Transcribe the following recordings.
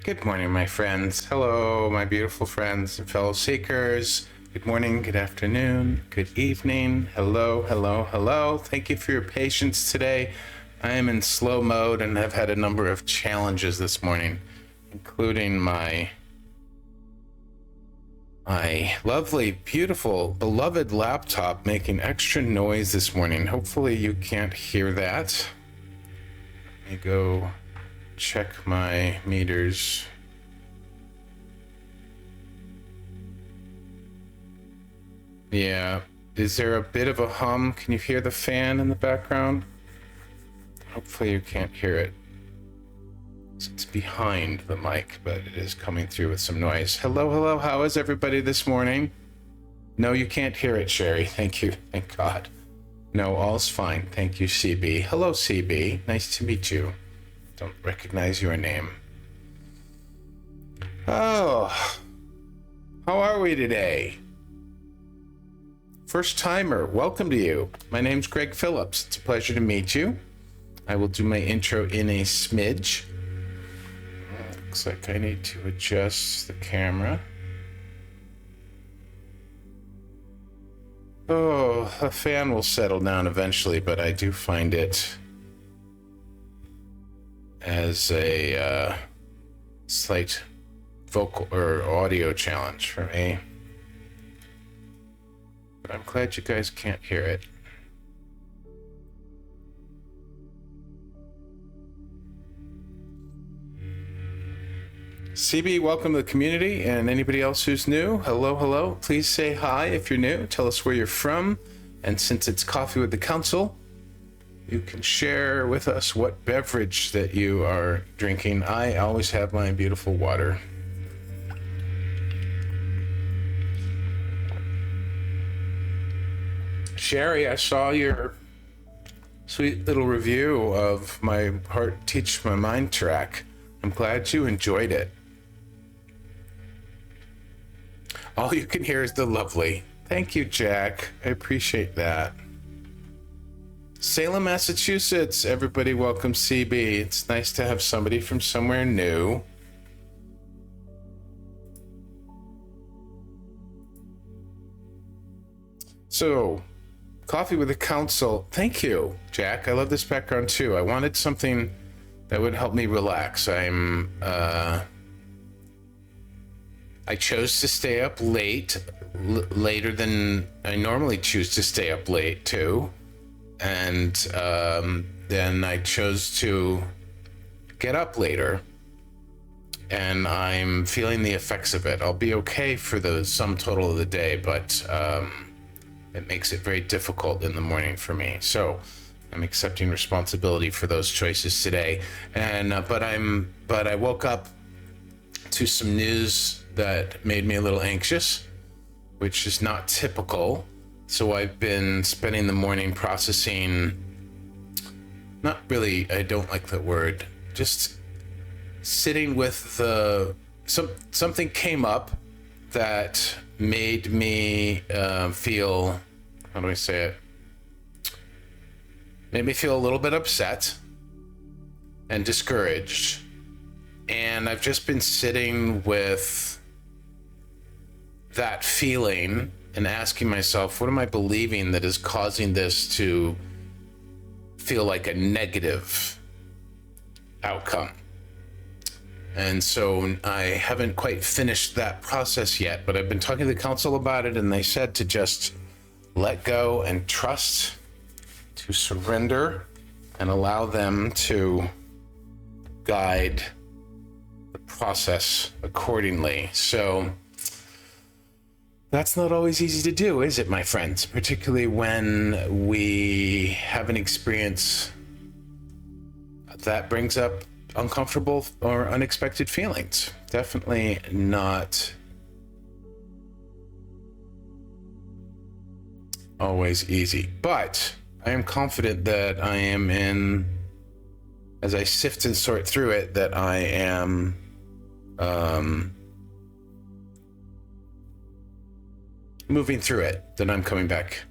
Good morning, my friends. Hello, my beautiful friends and fellow seekers. Good morning, good afternoon, good evening. Hello, hello, hello. Thank you for your patience today. I am in slow mode and have had a number of challenges this morning, including my lovely, beautiful, beloved laptop making extra noise this morning. Hopefully you can't hear that. Let me go check my meters. Yeah, is there a bit of a hum? Can you hear the fan in the background? Hopefully you can't hear it. It's behind the mic, but it is coming through with some noise. Hello, hello, how is everybody this morning? No, you can't hear it, Sherry. Thank you, thank God. No, all's fine. Thank you, CB. Hello, CB. Nice to meet you. Don't recognize your name. Oh, how are we today? First timer, welcome to you. My name's Greg Phillips. It's a pleasure to meet you. I will do my intro in a smidge. Looks like I need to adjust the camera. Oh, a fan will settle down eventually, but I do find it as a slight vocal or audio challenge for me. But I'm glad you guys can't hear it. CB, welcome to the community, and anybody else who's new, hello, hello. Please say hi if you're new. Tell us where you're from, and since it's Coffee with the Council, you can share with us what beverage that you are drinking. I always have my beautiful water. Sherry, I saw your sweet little review of my Heart Teach My Mind track. I'm glad you enjoyed it. All you can hear is the lovely. Thank you, Jack. I appreciate that. Salem, Massachusetts. Everybody welcome CB. It's nice to have somebody from somewhere new. So, Coffee with the Council. Thank you, Jack. I love this background too. I wanted something that would help me relax. I chose to stay up late, later than I normally choose to stay up late too. And then I chose to get up later, and I'm feeling the effects of it. I'll be okay for the sum total of the day, but it makes it very difficult in the morning for me. So I'm accepting responsibility for those choices today. And but I woke up to some news that made me a little anxious, which is not typical. So I've been spending the morning processing, not really, I don't like that word, just sitting with something came up that made me feel, how do I say it? Made me feel a little bit upset and discouraged. And I've just been sitting with that feeling and asking myself, what am I believing that is causing this to feel like a negative outcome? And so I haven't quite finished that process yet, but I've been talking to the council about it, and they said to just let go and trust, to surrender, and allow them to guide the process accordingly. So that's not always easy to do, is it, my friends? Particularly when we have an experience that brings up uncomfortable or unexpected feelings. Definitely not always easy, but I am confident that I am as I sift and sort through it, that I am moving through it, that I'm coming back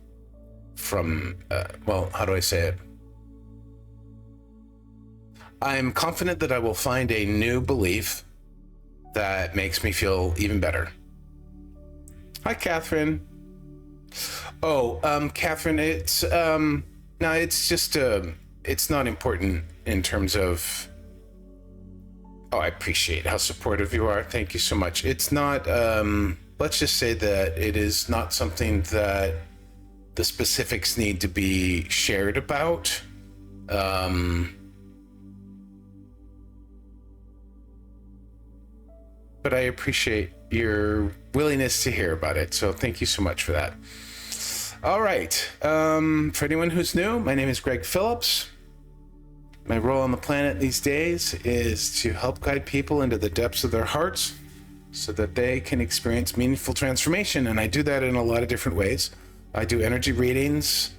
from, how do I say it? I'm confident that I will find a new belief that makes me feel even better. Hi, Catherine. Oh, Catherine, it's no, it's just it's not important in terms of. Oh, I appreciate how supportive you are. Thank you so much. It's not. Let's just say that it is not something that the specifics need to be shared about. But I appreciate your willingness to hear about it. So thank you so much for that. All right. For anyone who's new, my name is Greg Phillips. My role on the planet these days is to help guide people into the depths of their hearts so that they can experience meaningful transformation. And I do that in a lot of different ways. I do energy readings.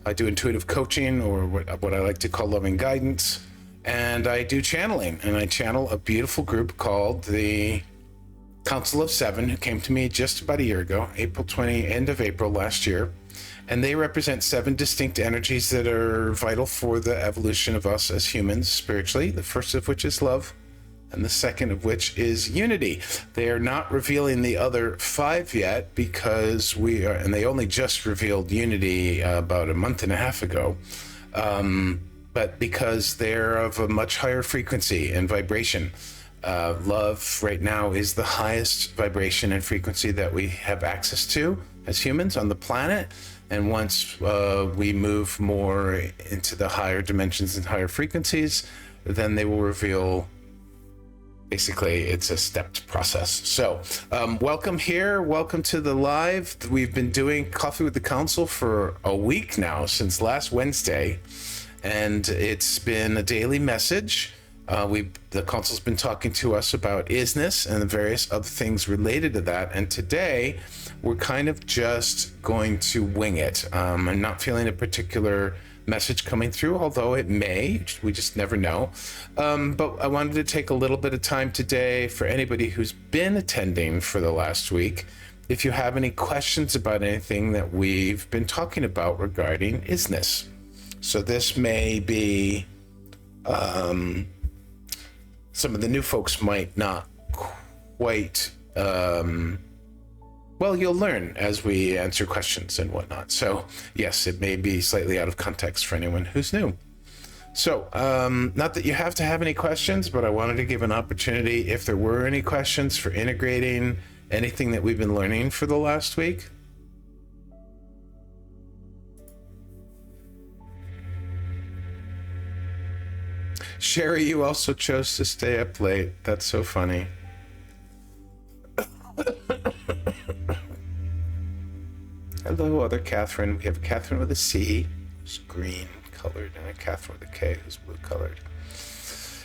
I do intuitive coaching, or what I like to call loving guidance. And I do channeling, and I channel a beautiful group called the Council of Seven, who came to me just about a year ago, end of April last year. And they represent 7 distinct energies that are vital for the evolution of us as humans spiritually. The first of which is love, and the second of which is unity. They are not revealing the other 5 yet because and they only just revealed unity about a month and a half ago. But because they're of a much higher frequency and vibration. Love right now is the highest vibration and frequency that we have access to as humans on the planet. And once we move more into the higher dimensions and higher frequencies, then they will reveal. Basically, it's a stepped process. So welcome here. Welcome to the live. We've been doing Coffee with the Council for a week now, since last Wednesday. And it's been a daily message. The council's been talking to us about Is-ness and the various other things related to that. And today, we're kind of just going to wing it. I'm not feeling a particular message coming through, although it may. We just never know. But I wanted to take a little bit of time today for anybody who's been attending for the last week. If you have any questions about anything that we've been talking about regarding Is-ness. So this may be, some of the new folks might not quite, well, you'll learn as we answer questions and whatnot. So yes, it may be slightly out of context for anyone who's new. So not that you have to have any questions, but I wanted to give an opportunity if there were any questions for integrating anything that we've been learning for the last week. Sherry, you also chose to stay up late. That's so funny. Hello, other Catherine. We have a Catherine with a C, who's green colored, and a Catherine with a K, who's blue colored.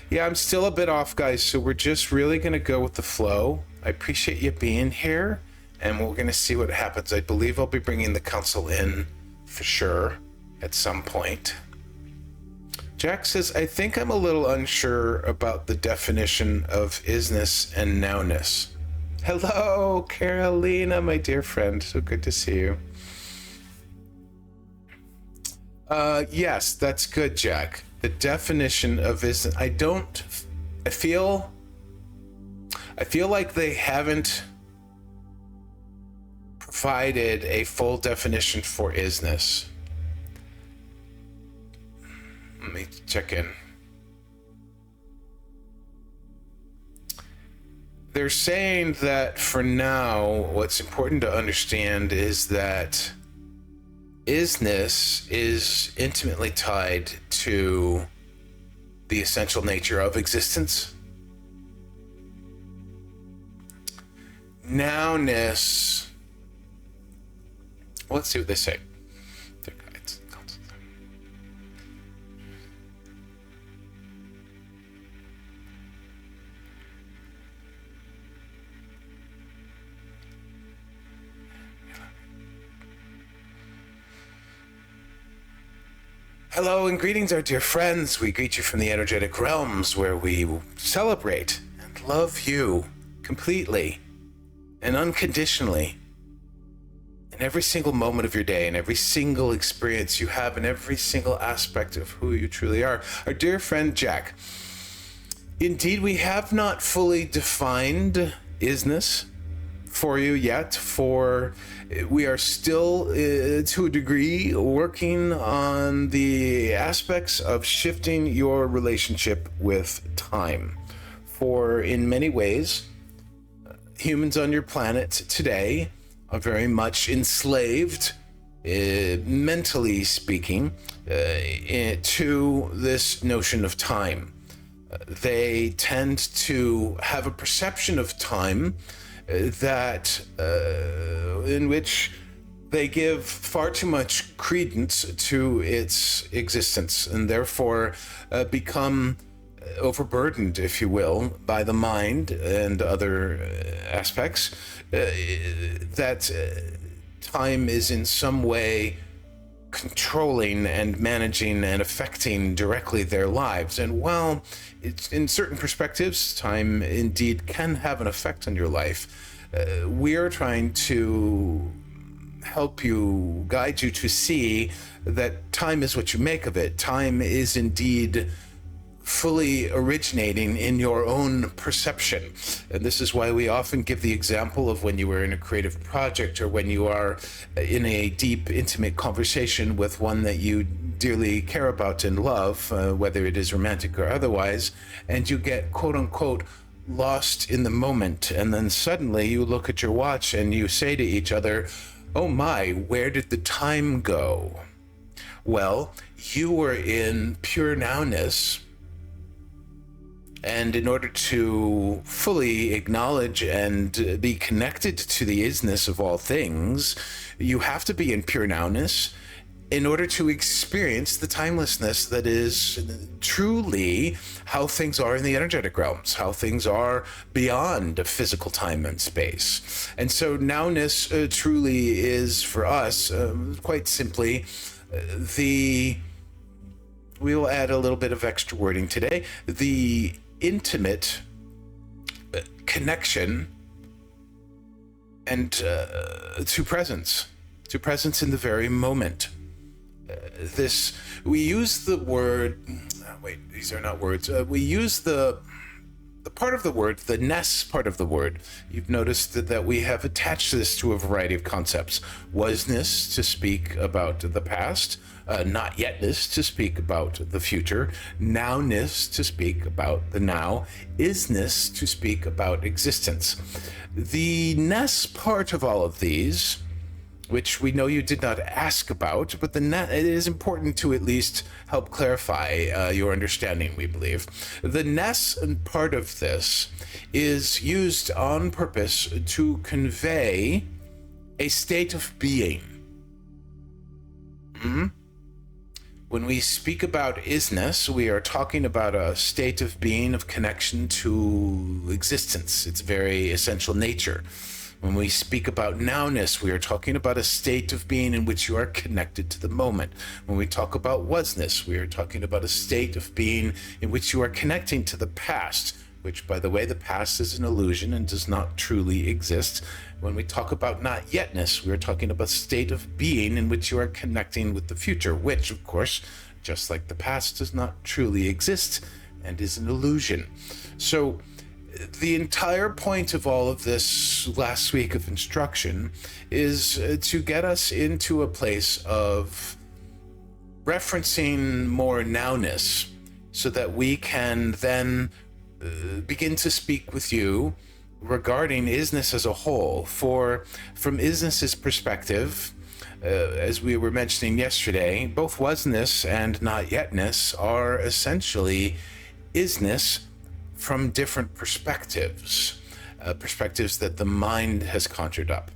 Yeah, I'm still a bit off, guys, so we're just really going to go with the flow. I appreciate you being here, and we're going to see what happens. I believe I'll be bringing the council in for sure at some point. Jack says, I think I'm a little unsure about the definition of isness and nowness. Hello, Carolina, my dear friend. So good to see you. Yes, that's good, Jack. The definition of isness. I feel like they haven't provided a full definition for isness. Let me check in. They're saying that for now, what's important to understand is that isness is intimately tied to the essential nature of existence. Nowness, let's see what they say. Their guides. Hello and greetings, our dear friends. We greet you from the energetic realms where we celebrate and love you completely and unconditionally in every single moment of your day, in every single experience you have, in every single aspect of who you truly are. Our dear friend Jack, Indeed, we have not fully defined isness for you yet. We are still, to a degree, working on the aspects of shifting your relationship with time. For in many ways, humans on your planet today are very much enslaved, mentally speaking, to this notion of time. They tend to have a perception of time in which they give far too much credence to its existence, and therefore become overburdened, if you will, by the mind and other aspects, that time is in some way controlling and managing and affecting directly their lives. And while it's, in certain perspectives, time indeed can have an effect on your life, we're trying to help you, guide you to see that time is what you make of it. Time is indeed fully originating in your own perception. And this is why we often give the example of when you are in a creative project, or when you are in a deep, intimate conversation with one that you dearly care about and love, whether it is romantic or otherwise, and you get quote unquote lost in the moment, and then suddenly you look at your watch and you say to each other, "Oh my, where did the time go?" Well, you were in pure nowness. And in order to fully acknowledge and be connected to the is-ness of all things, you have to be in pure nowness in order to experience the timelessness that is truly how things are in the energetic realms, how things are beyond physical time and space. And so nowness truly is for us, quite simply, we will add a little bit of extra wording today, the intimate connection and to presence in the very moment. We use the word, these are not words, we use the part of the word, the ness part of the word. You've noticed that we have attached this to a variety of concepts. Was-ness to speak about the past, not yetness to speak about the future, nowness to speak about the now, is-ness to speak about existence. The ness part of all of these, which we know you did not ask about, but it is important to at least help clarify your understanding, we believe. The ness part of this is used on purpose to convey a state of being. When we speak about is-ness, we are talking about a state of being, of connection to existence, its very essential nature. When we speak about nowness, we are talking about a state of being in which you are connected to the moment. When we talk about was-ness, we are talking about a state of being in which you are connecting to the past, which, by the way, the past is an illusion and does not truly exist. When we talk about not yetness, we are talking about a state of being in which you are connecting with the future, which, of course, just like the past, does not truly exist and is an illusion. So, the entire point of all of this last week of instruction is to get us into a place of referencing more nowness, so that we can then begin to speak with you regarding is-ness as a whole. For from is-ness's perspective, as we were mentioning yesterday, both was-ness and not yetness are essentially is-ness from different perspectives, perspectives that the mind has conjured up.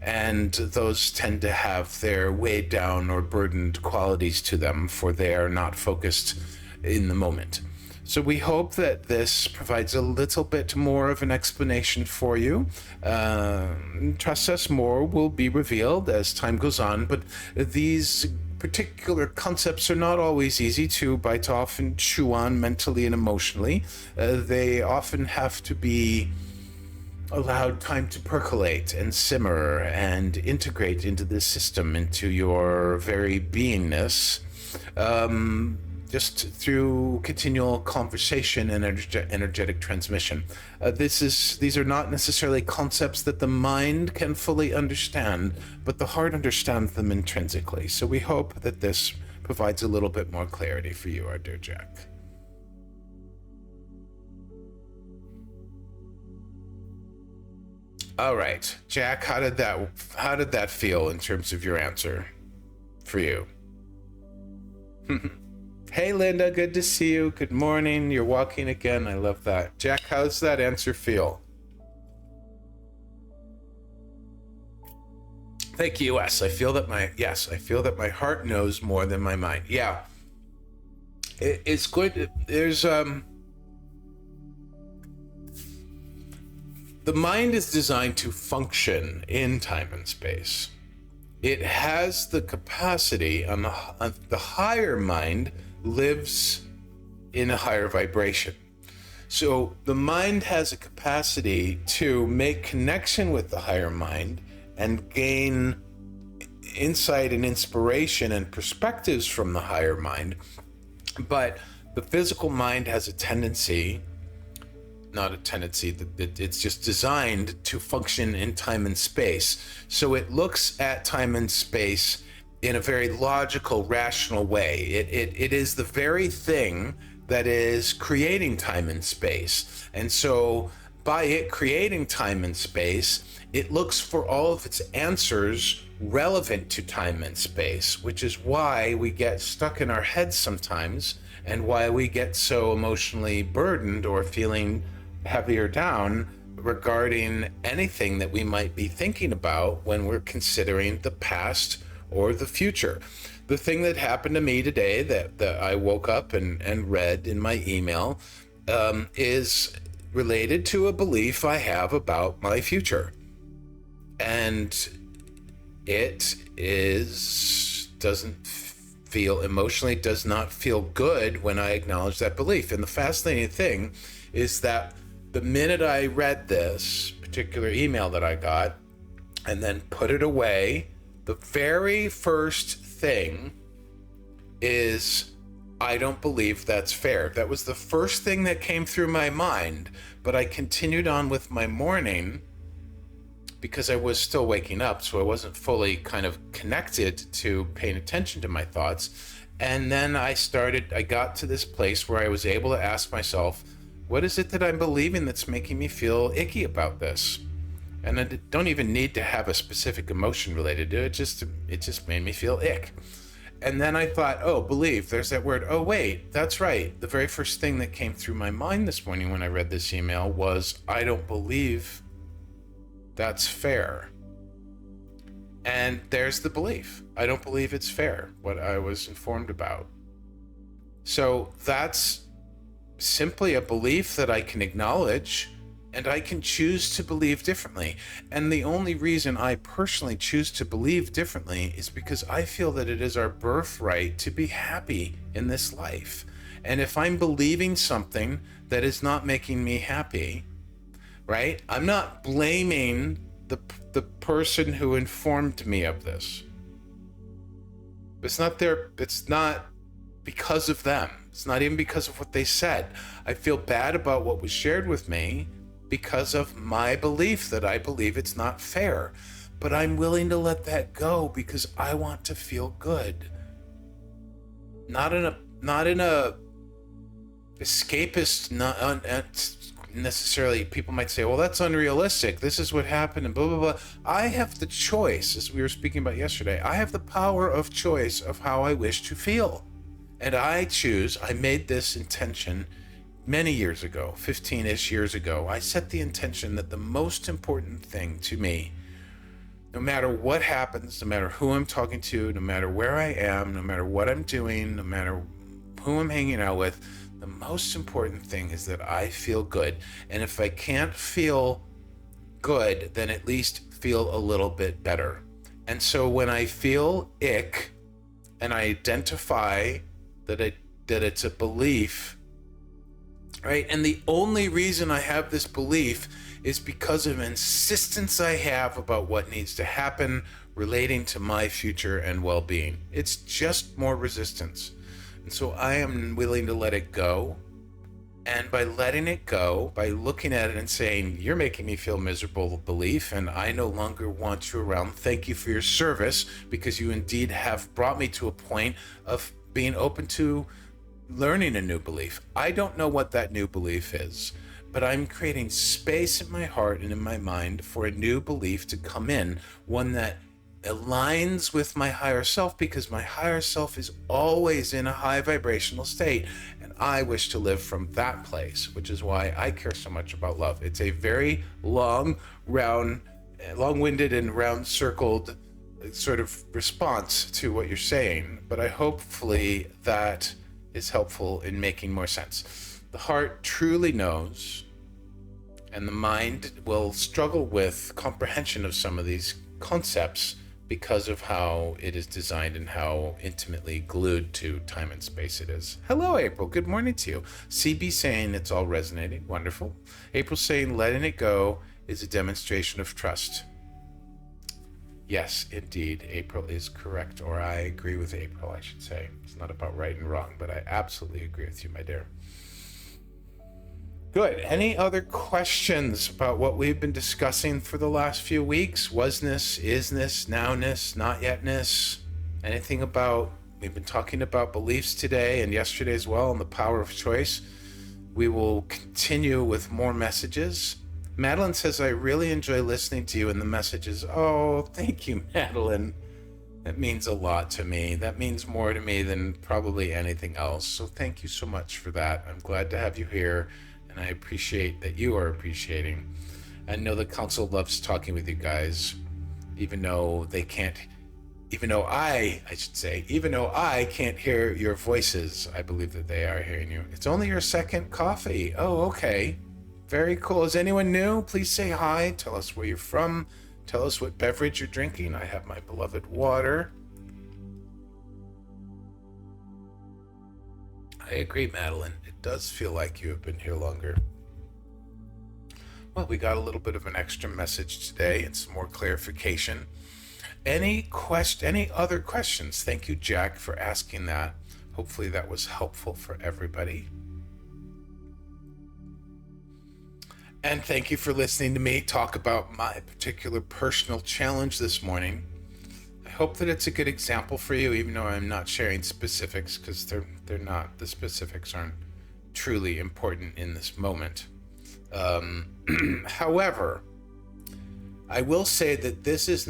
And those tend to have their weighed down or burdened qualities to them, for they are not focused in the moment. So we hope that this provides a little bit more of an explanation for you. Trust us, more will be revealed as time goes on, but these particular concepts are not always easy to bite off and chew on mentally and emotionally. They often have to be allowed time to percolate and simmer and integrate into the system, into your very beingness. just through continual conversation and energetic transmission. These are not necessarily concepts that the mind can fully understand, but the heart understands them intrinsically. So we hope that this provides a little bit more clarity for you, our dear Jack. All right, Jack, how did that feel in terms of your answer for you? Hey, Linda, good to see you. Good morning. You're walking again. I love that. Jack, how's that answer feel? Thank you. Yes, I feel that my heart knows more than my mind. Yeah, it's good. There's the mind is designed to function in time and space. It has the capacity on the higher mind lives in a higher vibration. So the mind has a capacity to make connection with the higher mind and gain insight and inspiration and perspectives from the higher mind. But the physical mind has it's just designed to function in time and space. So it looks at time and space in a very logical, rational way. It is the very thing that is creating time and space. And so by it creating time and space, it looks for all of its answers relevant to time and space, which is why we get stuck in our heads sometimes and why we get so emotionally burdened or feeling heavy or down regarding anything that we might be thinking about when we're considering the past or the future. The thing that happened to me today that I woke up and read in my email is related to a belief I have about my future. And it does not feel good when I acknowledge that belief. And the fascinating thing is that the minute I read this particular email that I got and then put it away, the very first thing is, I don't believe that's fair. That was the first thing that came through my mind, but I continued on with my morning because I was still waking up, so I wasn't fully kind of connected to paying attention to my thoughts. And then I got to this place where I was able to ask myself, what is it that I'm believing that's making me feel icky about this? And I don't even need to have a specific emotion related to it. It just made me feel ick. And then I thought, oh, believe, there's that word. Oh, wait, that's right. The very first thing that came through my mind this morning when I read this email was, I don't believe that's fair. And there's the belief. I don't believe it's fair, what I was informed about. So that's simply a belief that I can acknowledge, and I can choose to believe differently. And the only reason I personally choose to believe differently is because I feel that it is our birthright to be happy in this life. And if I'm believing something that is not making me happy, right? I'm not blaming the person who informed me of this. It's not because of them. It's not even because of what they said. I feel bad about what was shared with me because of my belief that I believe it's not fair. But I'm willing to let that go because I want to feel good. Not in a escapist, not necessarily. People might say, well, that's unrealistic. This is what happened and blah, blah, blah. I have the choice, as we were speaking about yesterday. I have the power of choice of how I wish to feel. And I made this intention many years ago, 15-ish years ago. I set the intention that the most important thing to me, no matter what happens, no matter who I'm talking to, no matter where I am, no matter what I'm doing, no matter who I'm hanging out with, the most important thing is that I feel good. And if I can't feel good, then at least feel a little bit better. And so when I feel ick and I identify that it's a belief, right? And the only reason I have this belief is because of insistence I have about what needs to happen relating to my future and well-being. It's just more resistance. And so I am willing to let it go. And by letting it go, by looking at it and saying, you're making me feel miserable, belief, and I no longer want you around. Thank you for your service, because you indeed have brought me to a point of being open to learning a new belief. I don't know what that new belief is, but I'm creating space in my heart and in my mind for a new belief to come in, one that aligns with my higher self, because my higher self is always in a high vibrational state, and I wish to live from that place, which is why I care so much about love. It's a very long-winded and round-circled sort of response to what you're saying, but I hopefully that is helpful in making more sense. The heart truly knows, and the mind will struggle with comprehension of some of these concepts because of how it is designed and how intimately glued to time and space it is. Hello, April. Good morning to you. CB saying it's all resonating. Wonderful. April saying letting it go is a demonstration of trust. Yes, indeed, April is correct, or I agree with April, I should say. It's not about right and wrong, but I absolutely agree with you, my dear. Good. Any other questions about what we've been discussing for the last few weeks? Wasness, isness, nowness, not yetness? Anything about, we've been talking about beliefs today and yesterday as well, and the power of choice. We will continue with more messages. Madeline says, I really enjoy listening to you and the messages. Oh, thank you, Madeline. That means a lot to me. That means more to me than probably anything else. So thank you so much for that. I'm glad to have you here. And I appreciate that you are appreciating. I know the council loves talking with you guys, even though I can't hear your voices. I believe that they are hearing you. It's only your second coffee. Oh, okay. Very cool. Is anyone new? Please say hi. Tell us where you're from. Tell us what beverage you're drinking. I have my beloved water. I agree, Madeline. It does feel like you have been here longer. Well, we got a little bit of an extra message today and some more clarification. Any other questions? Thank you, Jack, for asking that. Hopefully that was helpful for everybody. And thank you for listening to me talk about my particular personal challenge this morning. I hope that it's a good example for you, even though I'm not sharing specifics, because they're not. The specifics aren't truly important in this moment. However, I will say that this is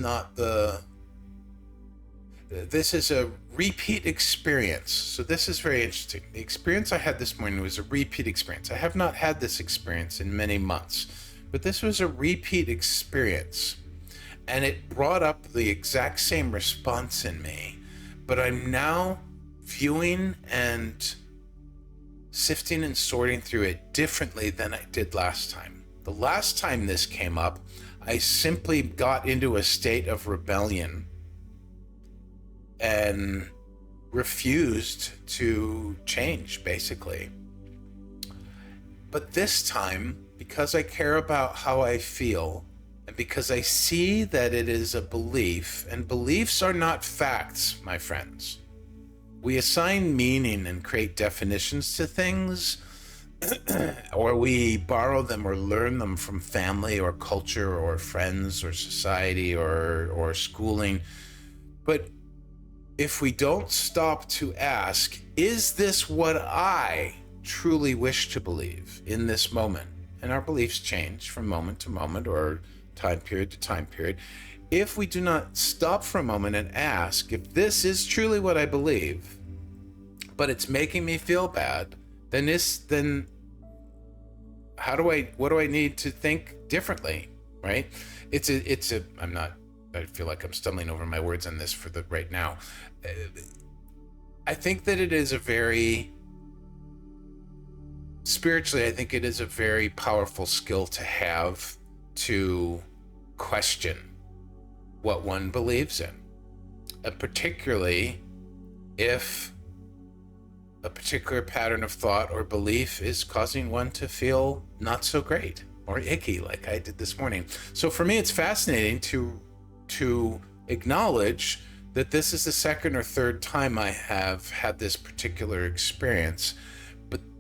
a repeat experience. So this is very interesting. The experience I had this morning was a repeat experience. I have not had this experience in many months, but this was a repeat experience. And it brought up the exact same response in me, but I'm now viewing and sifting and sorting through it differently than I did last time. The last time this came up, I simply got into a state of rebellion and refused to change, basically. But this time, because I care about how I feel, and because I see that it is a belief, and beliefs are not facts, my friends. We assign meaning and create definitions to things, or we borrow them or learn them from family or culture or friends or society or schooling. But if we don't stop to ask, is this what I truly wish to believe in this moment? And our beliefs change from moment to moment or time period to time period. If we do not stop for a moment and ask if this is truly what I believe, but it's making me feel bad, then what do I need to think differently, right? I feel like I'm stumbling over my words on this for the right now. I think that it is spiritually, I think it is a very powerful skill to have, to question what one believes in, and particularly if a particular pattern of thought or belief is causing one to feel not so great or icky, like I did this morning. So for me, it's fascinating to acknowledge that this is the second or third time I have had this particular experience.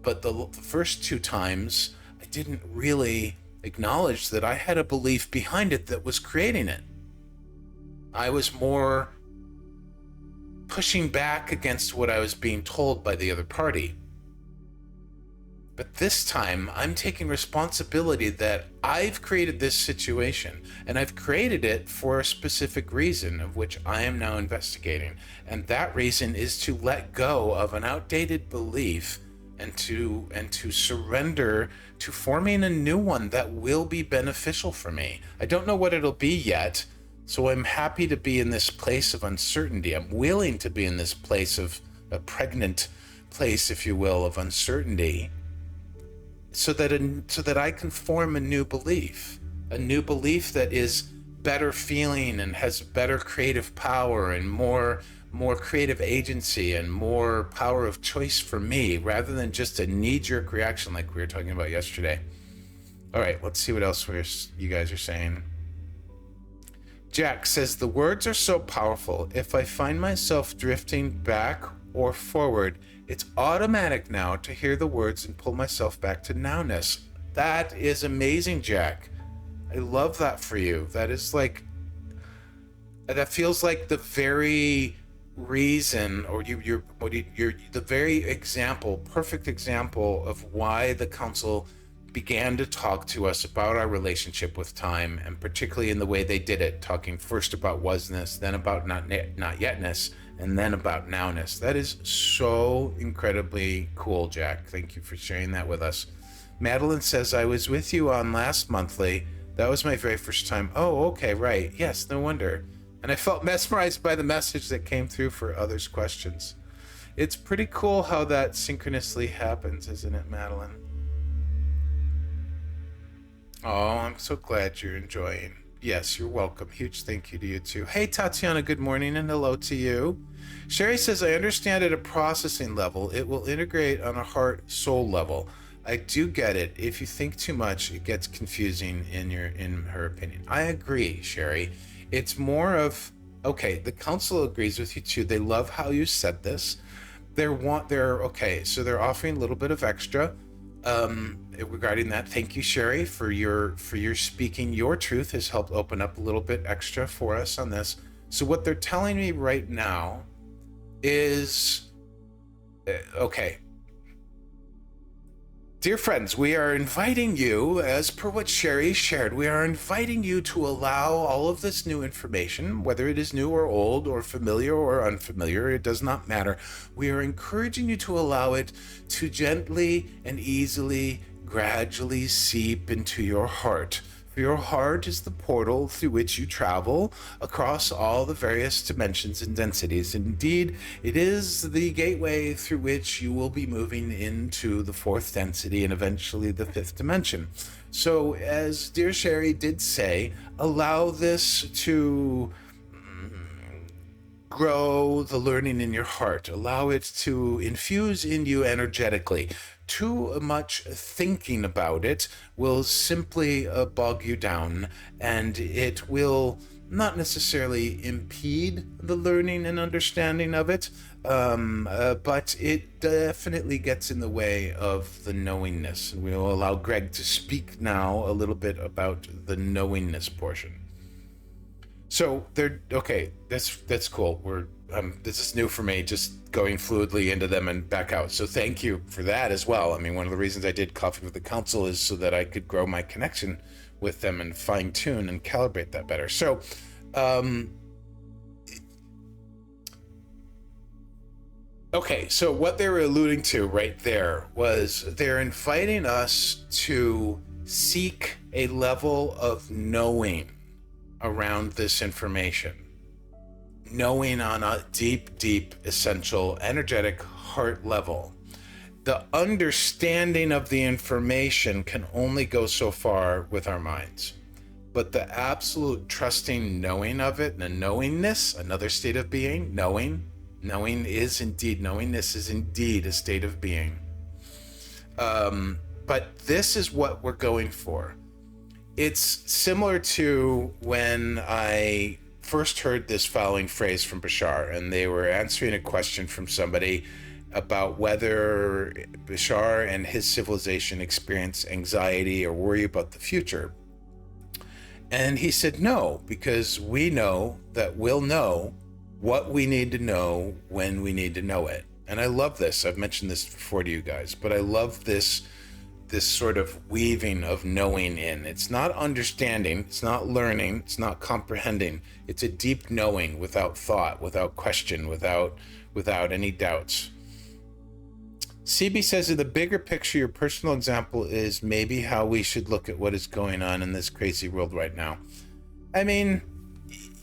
But the first two times, I didn't really acknowledge that I had a belief behind it that was creating it. I was more pushing back against what I was being told by the other party. But this time, I'm taking responsibility that I've created this situation, and I've created it for a specific reason, of which I am now investigating. And that reason is to let go of an outdated belief and to surrender to forming a new one that will be beneficial for me. I don't know what it'll be yet, so I'm happy to be in this place of uncertainty. I'm willing to be in this place of a pregnant place, if you will, of uncertainty, so that I can form a new belief that is better feeling and has better creative power and more creative agency and more power of choice for me, rather than just a knee-jerk reaction like we were talking about yesterday. All right, let's see what else you guys are saying. Jack says, the words are so powerful. If I find myself drifting back or forward, it's automatic now to hear the words and pull myself back to nowness. That is amazing, Jack. I love that for you. That feels like the very reason, or you're the very perfect example of why the council began to talk to us about our relationship with time, and particularly in the way they did it, talking first about wasness, then about not yetness, and then about nowness. That is so incredibly cool, Jack. Thank you for sharing that with us. Madeline says, I was with you on last monthly. That was my very first time. Oh, okay, right. Yes, no wonder. And I felt mesmerized by the message that came through for others' questions. It's pretty cool how that synchronously happens, isn't it, Madeline? Oh, I'm so glad you're enjoying. Yes, you're welcome. Huge thank you to you too. Hey, Tatiana, good morning and hello to you. Sherry says, I understand at a processing level, it will integrate on a heart-soul level. I do get it. If you think too much, it gets confusing in her opinion. I agree, Sherry. It's more of, okay, the council agrees with you too. They love how you said this. They're offering a little bit of extra regarding that. Thank you, Sherry, for your speaking. Your truth has helped open up a little bit extra for us on this. So what they're telling me right now is, okay, dear friends, we are inviting you, as per what Sherry shared, we are inviting you to allow all of this new information, whether it is new or old or familiar or unfamiliar, it does not matter. We are encouraging you to allow it to gently and easily, gradually seep into your heart. For your heart is the portal through which you travel across all the various dimensions and densities. Indeed, it is the gateway through which you will be moving into the fourth density and eventually the fifth dimension. So, as dear Sherry did say, allow this to grow the learning in your heart. Allow it to infuse in you energetically. Too much thinking about it will simply bog you down, and it will not necessarily impede the learning and understanding of it, but it definitely gets in the way of the knowingness. And we'll allow Greg to speak now a little bit about the knowingness portion. So that's cool. This is new for me, just going fluidly into them and back out. So thank you for that as well. I mean, one of the reasons I did Coffee with the Council is so that I could grow my connection with them and fine tune and calibrate that better. So, so what they were alluding to right there was they're inviting us to seek a level of knowing around this information. Knowing on a deep, essential, energetic heart level. The understanding of the information can only go so far with our minds. But the absolute trusting knowing of it, and a knowingness, another state of being, knowingness is indeed a state of being. But this is what we're going for. It's similar to when I first heard this following phrase from Bashar, and they were answering a question from somebody about whether Bashar and his civilization experience anxiety or worry about the future. And he said no, because we know that we'll know what we need to know when we need to know it. And I love this. I've mentioned this before to you guys, but I love this sort of weaving of knowing in. It's not understanding, it's not learning, it's not comprehending. It's a deep knowing without thought, without question, without any doubts. CB says, in the bigger picture, your personal example is maybe how we should look at what is going on in this crazy world right now. I mean,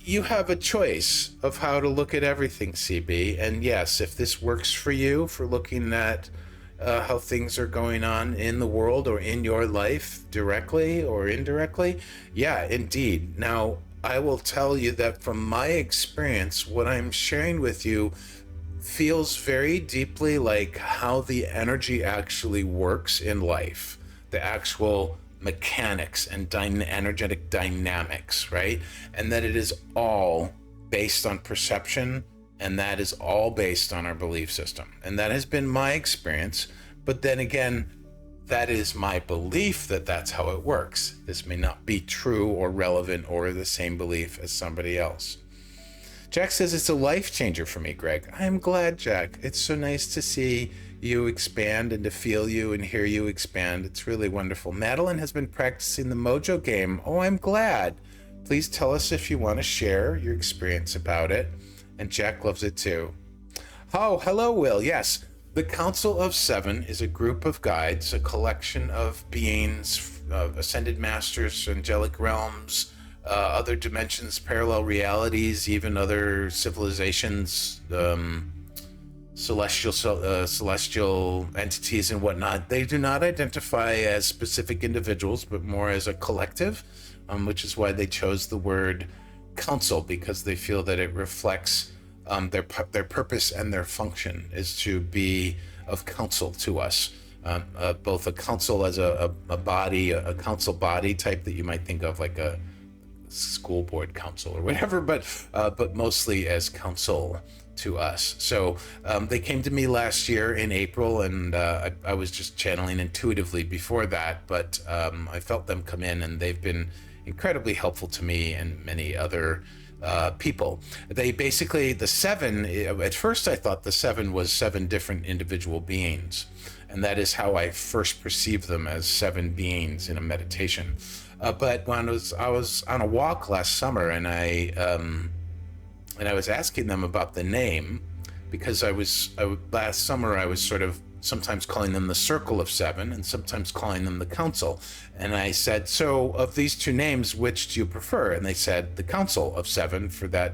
you have a choice of how to look at everything, CB. And yes, if this works for you, for looking at how things are going on in the world or in your life directly or indirectly, yeah, indeed. Now, I will tell you that from my experience, what I'm sharing with you feels very deeply like how the energy actually works in life, the actual mechanics and energetic dynamics, right? And that it is all based on perception, and that is all based on our belief system. And that has been my experience. But then again, that is my belief that that's how it works. This may not be true or relevant or the same belief as somebody else. Jack says, it's a life changer for me, Greg. I'm glad, Jack. It's so nice to see you expand and to feel you and hear you expand. It's really wonderful. Madeline has been practicing the Mojo game. Oh, I'm glad. Please tell us if you want to share your experience about it. And Jack loves it too. Oh, hello, Will. Yes, the Council of Seven is a group of guides, a collection of beings, ascended masters, angelic realms, other dimensions, parallel realities, even other civilizations, celestial entities and whatnot. They do not identify as specific individuals, but more as a collective, which is why they chose the word council, because they feel that it reflects their purpose and their function is to be of counsel to us. Both a council as a body, a council body type that you might think of like a school board council or whatever, but mostly as counsel to us. So they came to me last year in April, and I was just channeling intuitively before that, but I felt them come in, and they've been incredibly helpful to me and many other people. They basically, the seven, at first I thought the seven was seven different individual beings, and that is how I first perceived them, as seven beings in a meditation. But when I was on a walk last summer, and I was asking them about the name, because last summer I was sort of sometimes calling them the Circle of Seven and sometimes calling them the Council. And I said, so of these two names, which do you prefer? And they said the Council of Seven, for that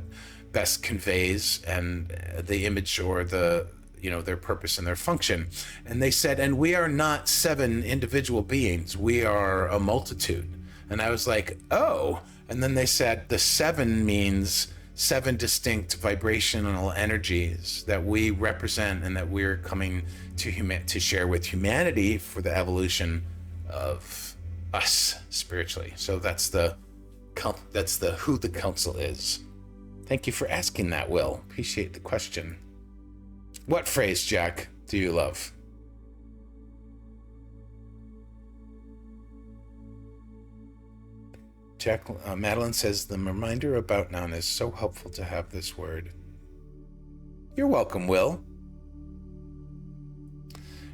best conveys and the image or the, their purpose and their function. And they said, and we are not seven individual beings, we are a multitude. And I was like, oh. And then they said the seven means seven distinct vibrational energies that we represent and that we're coming to share with humanity for the evolution of us spiritually. So that's the who the council is. Thank you for asking that, Will. Appreciate the question. What phrase, Jack, do you love? Jack, Madeline says, the reminder about noun is so helpful to have this word. You're welcome, Will.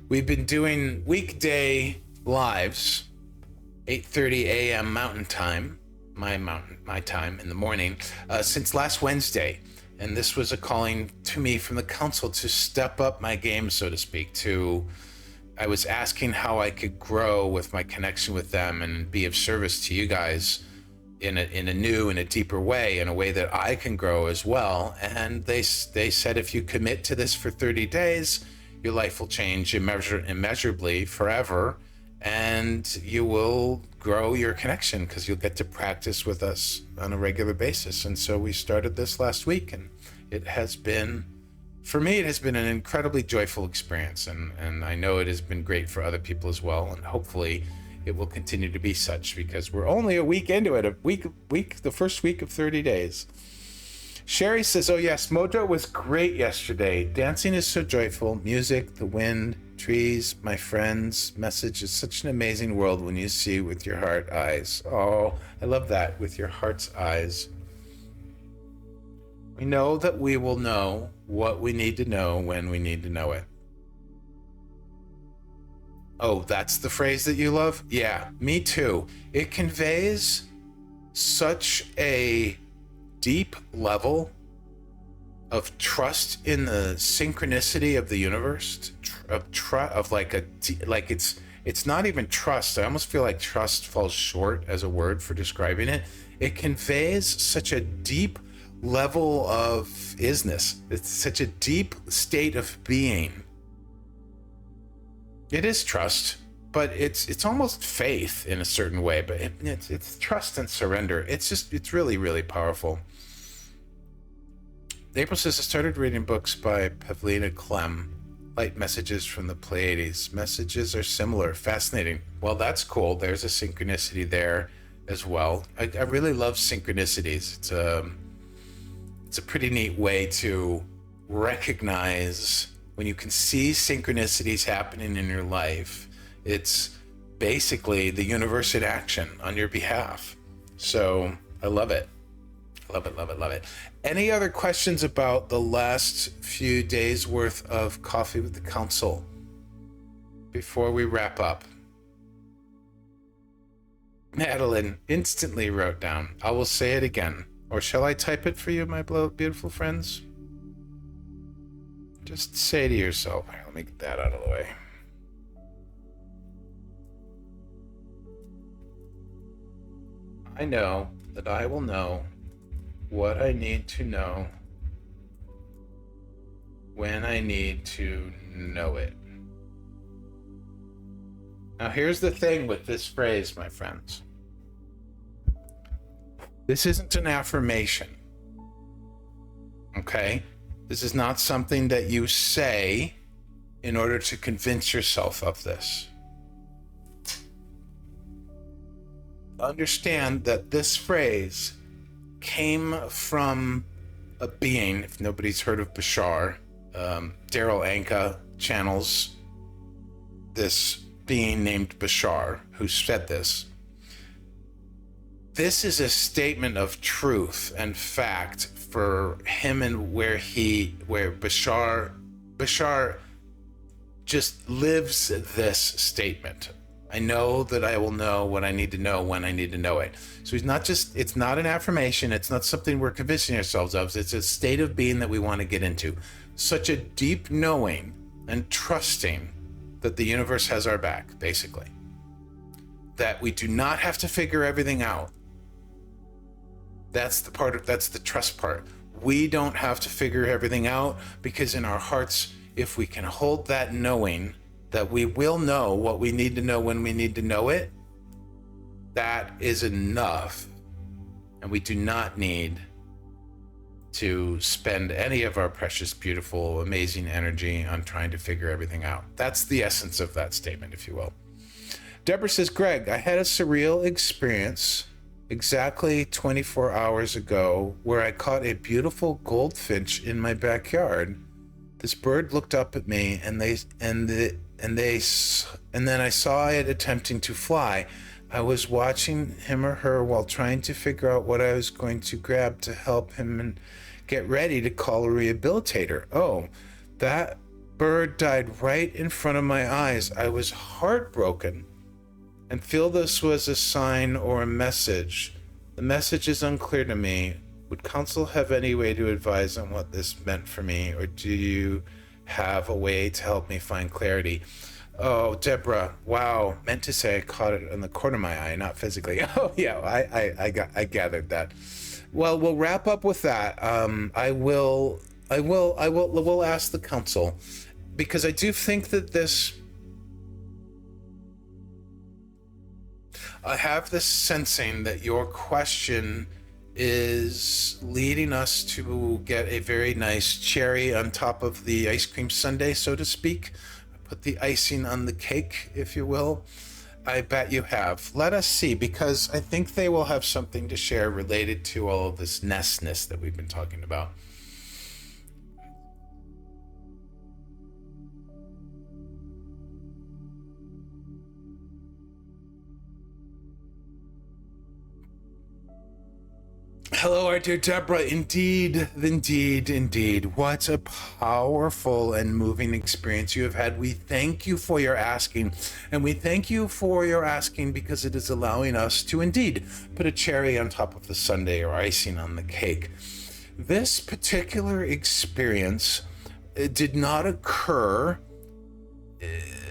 We've been doing weekday lives, 8:30 a.m. Mountain Time, my time in the morning, since last Wednesday. And this was a calling to me from the council to step up my game, so to speak. I was asking how I could grow with my connection with them and be of service to you guys in a new and a deeper way, in a way that I can grow as well. And they said, if you commit to this for 30 days, your life will change immeasurably forever, and you will grow your connection because you'll get to practice with us on a regular basis. And so we started this last week, and it has been, for me, it has been an incredibly joyful experience, and I know it has been great for other people as well, and hopefully it will continue to be such, because we're only a week into it, the first week of 30 days. Sherry says, oh yes, Mojo was great yesterday. Dancing is so joyful. Music, the wind, trees, my friends. Message is such an amazing world when you see with your heart eyes. Oh, I love that, with your heart's eyes. We know that we will know what we need to know when we need to know it. Oh, that's the phrase that you love? Yeah, me too. It conveys such a deep level of trust in the synchronicity of the universe, it's not even trust. I almost feel like trust falls short as a word for describing it. It conveys such a deep level of is-ness. It's such a deep state of being. It is trust, but it's almost faith in a certain way, but it's trust and surrender. It's really, really powerful. April says, I started reading books by Pavlina Clem, Light Messages from the Pleiades. Messages are similar. Fascinating. Well, that's cool. There's a synchronicity there as well. I really love synchronicities. It's a pretty neat way to recognize when you can see synchronicities happening in your life. It's basically the universe in action on your behalf. So I love it. Love it, love it, love it. Any other questions about the last few days worth of Coffee with the Council before we wrap up? Madeline instantly wrote down, I will say it again. Or shall I type it for you, my beautiful friends? Just say to yourself, let me get that out of the way. I know that I will know what I need to know when I need to know it. Now here's the thing with this phrase, my friends. This isn't an affirmation, okay? This is not something that you say in order to convince yourself of this. Understand that this phrase came from a being, if nobody's heard of Bashar, Daryl Anka channels this being named Bashar who said this. This is a statement of truth and fact for him, and where Bashar just lives this statement. I know that I will know what I need to know when I need to know it. So it's not an affirmation. It's not something we're convincing ourselves of. It's a state of being that we want to get into. Such a deep knowing and trusting that the universe has our back, basically. That we do not have to figure everything out. That's the trust part. We don't have to figure everything out, because in our hearts, if we can hold that knowing that we will know what we need to know when we need to know it, that is enough. And we do not need to spend any of our precious, beautiful, amazing energy on trying to figure everything out. That's the essence of that statement, if you will. Deborah says, Greg, I had a surreal experience exactly 24 hours ago where I caught a beautiful goldfinch in my backyard. This bird looked up at me and then I saw it attempting to fly. I was watching him or her while trying to figure out what I was going to grab to help him and get ready to call a rehabilitator. Oh, that bird died right in front of my eyes. I was heartbroken and feel this was a sign or a message. The message is unclear to me. Would counsel have any way to advise on what this meant for me, or do you have a way to help me find clarity? Oh, Deborah, wow. Meant to say I caught it in the corner of my eye, not physically. Oh, yeah, I gathered that. Well, we'll wrap up with that. We'll ask the council, because I do think that I have this sensing that your question is leading us to get a very nice cherry on top of the ice cream sundae, so to speak. Put the icing on the cake, if you will. I bet you have. Let us see, because I think they will have something to share related to all of this ness that we've been talking about. Hello, our dear Deborah. Indeed, indeed, indeed. What a powerful and moving experience you have had. We thank you for your asking, and we thank you for your asking because it is allowing us to indeed put a cherry on top of the sundae or icing on the cake. This particular experience did not occur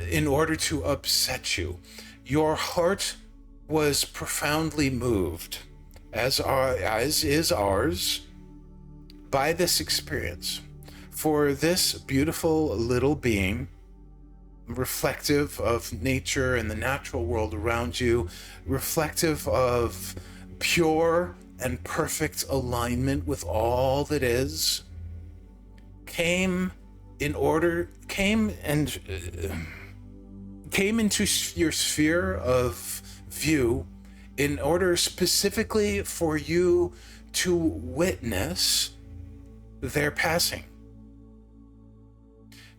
in order to upset you. Your heart was profoundly moved, as is ours, by this experience. For this beautiful little being, reflective of nature and the natural world around you, reflective of pure and perfect alignment with all that is, came into your sphere of view in order specifically for you to witness their passing.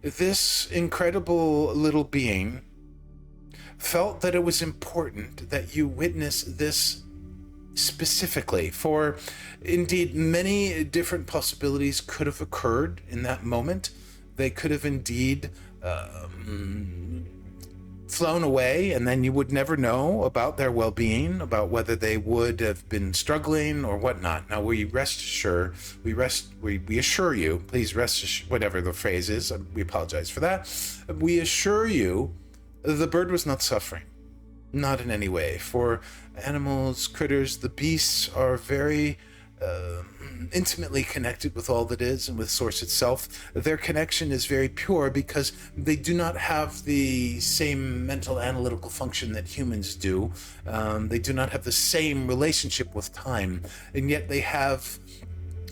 This incredible little being felt that it was important that you witness this specifically, for indeed many different possibilities could have occurred in that moment. They could have indeed flown away, and then you would never know about their well-being, about whether they would have been struggling or whatnot. Now, we assure you, please rest, whatever the phrase is, we apologize for that. We assure you the bird was not suffering, not in any way. For animals, critters, the beasts are very intimately connected with all that is and with Source itself. Their connection is very pure because they do not have the same mental analytical function that humans do. They do not have the same relationship with time, and yet they have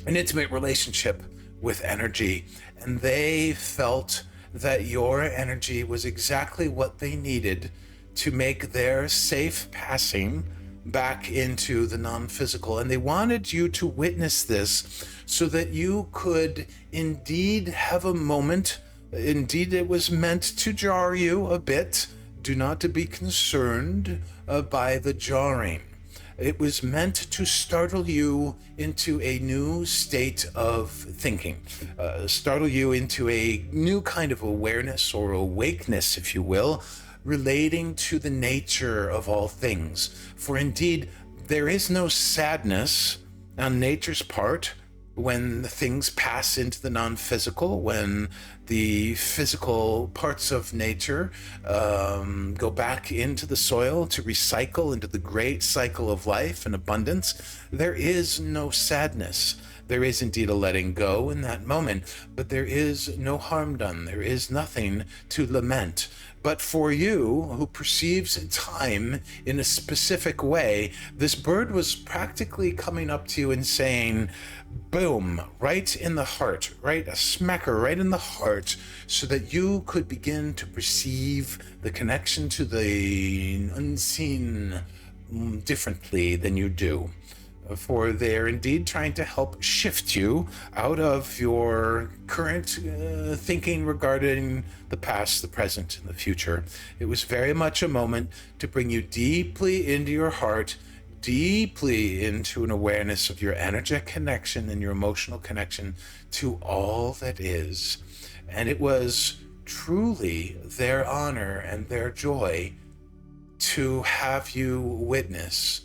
an intimate relationship with energy, and they felt that your energy was exactly what they needed to make their safe passing back into the non-physical. And they wanted you to witness this so that you could indeed have a moment. Indeed, it was meant to jar you a bit. Do not to be concerned by the jarring. It was meant to startle you into a new state of thinking, startle you into a new kind of awareness or awakeness, if you will, relating to the nature of all things. For indeed, there is no sadness on nature's part when things pass into the non-physical, when the physical parts of nature go back into the soil to recycle into the great cycle of life and abundance. There is no sadness. There is indeed a letting go in that moment, but there is no harm done. There is nothing to lament. But for you, who perceives time in a specific way, this bird was practically coming up to you and saying, boom, right in the heart, right? A smacker right in the heart, so that you could begin to perceive the connection to the unseen differently than you do. For they're indeed trying to help shift you out of your current thinking regarding the past, the present, and the future. It was very much a moment to bring you deeply into your heart, deeply into an awareness of your energetic connection and your emotional connection to all that is. And it was truly their honor and their joy to have you witness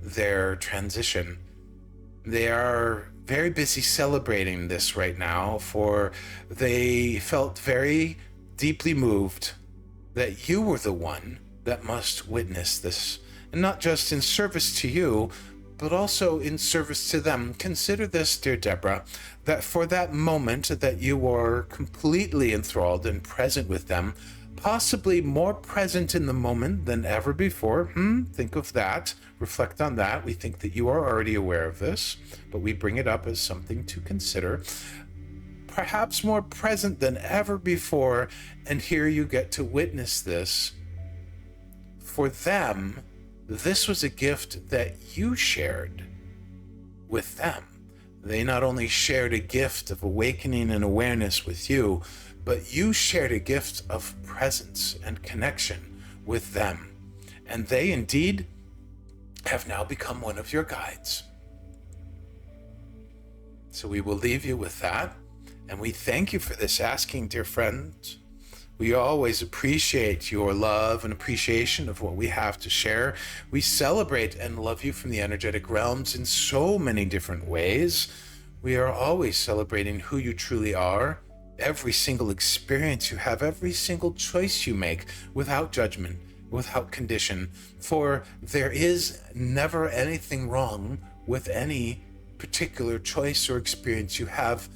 their transition. They are very busy celebrating this right now, for they felt very deeply moved that you were the one that must witness this, and not just in service to you, but also in service to them. Consider this, dear Deborah, that for that moment that you were completely enthralled and present with them, possibly more present in the moment than ever before. Think of that. Reflect on that. We think that you are already aware of this, but we bring it up as something to consider. Perhaps more present than ever before, and here you get to witness this for them, this was a gift that you shared with them. They not only shared a gift of awakening and awareness with you, but you shared a gift of presence and connection with them. And they indeed have now become one of your guides. So we will leave you with that. And we thank you for this asking, dear friends. We always appreciate your love and appreciation of what we have to share. We celebrate and love you from the energetic realms in so many different ways. We are always celebrating who you truly are, every single experience you have, every single choice you make, without judgment, without condition. For there is never anything wrong with any particular choice or experience you have.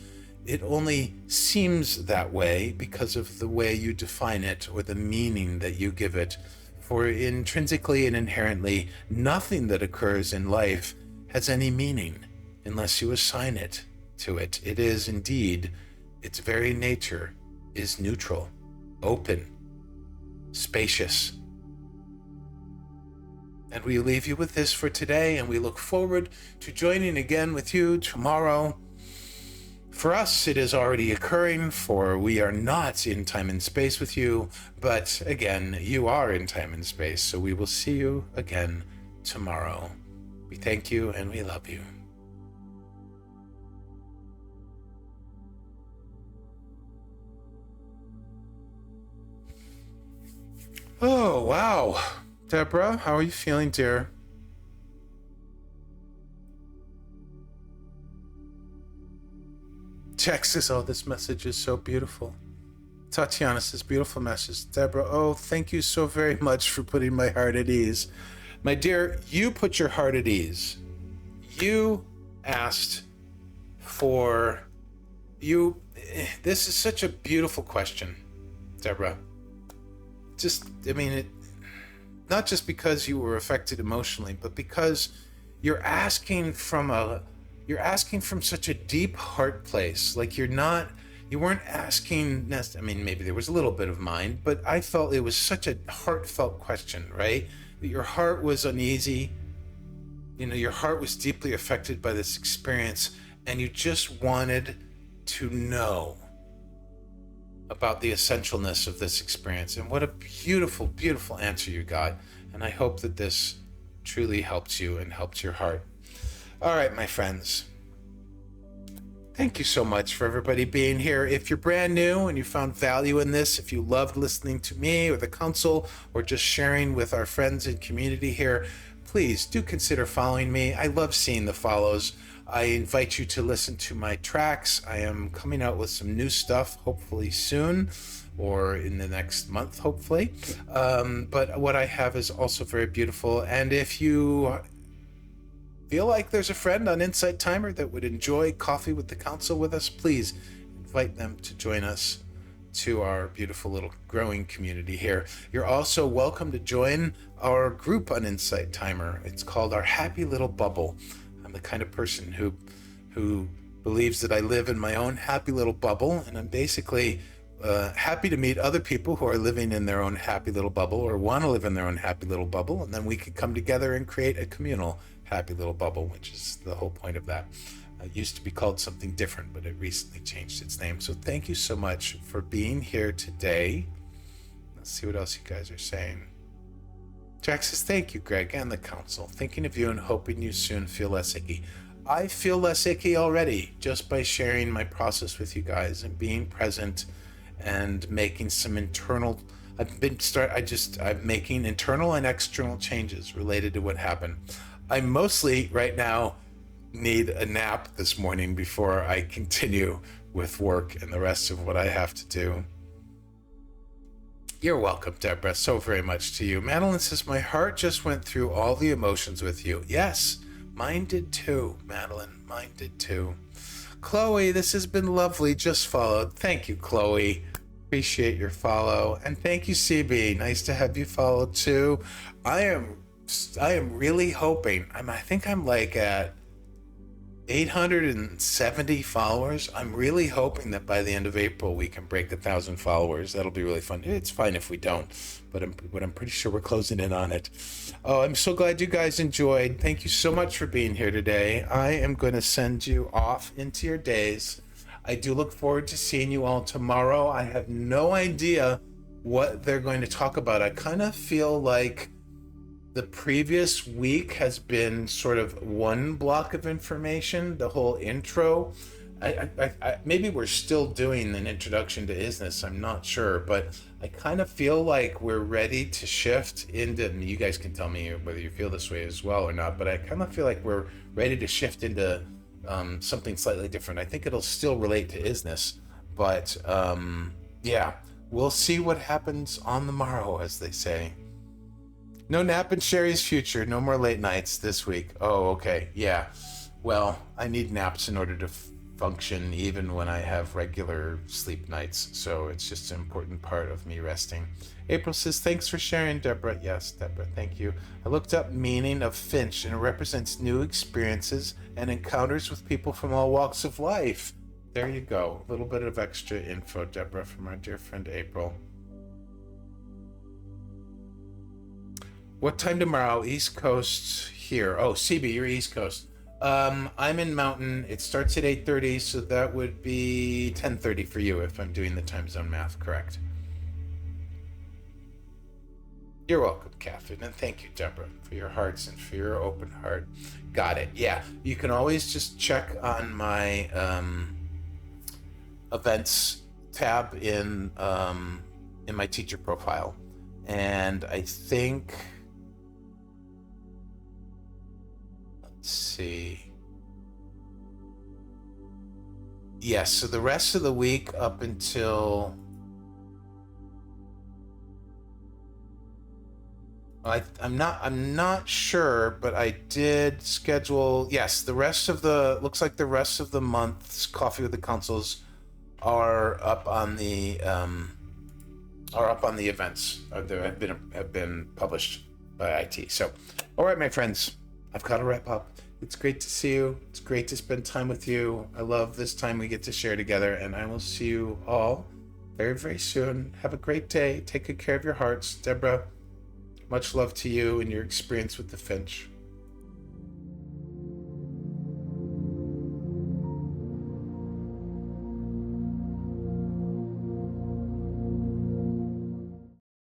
It only seems that way because of the way you define it or the meaning that you give it. For intrinsically and inherently, nothing that occurs in life has any meaning unless you assign it to it. It is indeed, its very nature is neutral, open, spacious. And we leave you with this for today, and we look forward to joining again with you tomorrow. For us, it is already occurring, for we are not in time and space with you, but again, you are in time and space, so we will see you again tomorrow. We thank you and we love you. Oh, wow. Deborah, how are you feeling, dear? Texas, oh, this message is so beautiful. Tatiana says, beautiful message. Deborah, oh, thank you so very much for putting my heart at ease. My dear, you put your heart at ease. You asked for you. This is such a beautiful question, Deborah. Not just because you were affected emotionally, but because you're asking from such a deep heart place. Like you weren't asking, maybe there was a little bit of mine, but I felt it was such a heartfelt question, right? That your heart was uneasy. Your heart was deeply affected by this experience, and you just wanted to know about the essentialness of this experience. And what a beautiful, beautiful answer you got. And I hope that this truly helps you and helps your heart. All right, my friends. Thank you so much for everybody being here. If you're brand new and you found value in this, if you loved listening to me or the council or just sharing with our friends and community here, please do consider following me. I love seeing the follows. I invite you to listen to my tracks. I am coming out with some new stuff, hopefully soon, or in the next month, hopefully. But what I have is also very beautiful. And if you feel like there's a friend on Insight Timer that would enjoy coffee with the council with us, please invite them to join us to our beautiful little growing community here. You're also welcome to join our group on Insight Timer. It's called our Happy Little Bubble. I'm the kind of person who believes that I live in my own happy little bubble, and I'm basically happy to meet other people who are living in their own happy little bubble or want to live in their own happy little bubble, and then we can come together and create a communal happy little bubble, which is the whole point of that. It used to be called something different, but it recently changed its name. So thank you so much for being here today. Let's see what else you guys are saying. Jack says, thank you, Greg, and the council. Thinking of you and hoping you soon feel less icky. I feel less icky already just by sharing my process with you guys and being present and making some internal. I'm making internal and external changes related to what happened. I mostly right now need a nap this morning before I continue with work and the rest of what I have to do. You're welcome, Deborah, so very much to you. Madeline says, my heart just went through all the emotions with you. Yes, mine did too, Madeline. Mine did too. Chloe, this has been lovely. Just followed. Thank you, Chloe. Appreciate your follow. And thank you, CB. Nice to have you followed too. I am really hoping. I think I'm like at 870 followers. I'm really hoping that by the end of April we can break 1,000 followers. That'll be really fun. It's fine if we don't, but I'm pretty sure we're closing in on it. Oh, I'm so glad you guys enjoyed. Thank you so much for being here today. I am going to send you off into your days. I do look forward to seeing you all tomorrow. I have no idea what they're going to talk about. I kind of feel like the previous week has been sort of one block of information, the whole intro. Maybe we're still doing an introduction to Is-ness, I'm not sure, but I kind of feel like we're ready to shift into, and you guys can tell me whether you feel this way as well or not, but I kind of feel like we're ready to shift into something slightly different. I think it'll still relate to Is-ness, but yeah, we'll see what happens on the morrow, as they say. No nap in Sherry's future. No more late nights this week. Oh, okay. Yeah. Well, I need naps in order to function even when I have regular sleep nights. So it's just an important part of me resting. April says, thanks for sharing, Deborah. Yes, Deborah, thank you. I looked up meaning of Finch, and it represents new experiences and encounters with people from all walks of life. There you go. A little bit of extra info, Deborah, from our dear friend April. What time tomorrow? East Coast here. Oh, CB, you're East Coast. I'm in Mountain. It starts at 8:30, so that would be 10:30 for you if I'm doing the time zone math correct. You're welcome, Catherine, and thank you, Deborah, for your hearts and for your open heart. Got it. Yeah, you can always just check on my events tab in my teacher profile, and I think. Let's see. Yes, so the rest of the week up until I'm not sure, but I did schedule. Yes, the rest of the looks like the rest of the month's Coffee with the Councils are up on the events. Have been published by IT. So, all right, my friends. I've got to wrap up. It's great to see you. It's great to spend time with you. I love this time we get to share together, and I will see you all very, very soon. Have a great day. Take good care of your hearts. Deborah, much love to you and your experience with the Finch.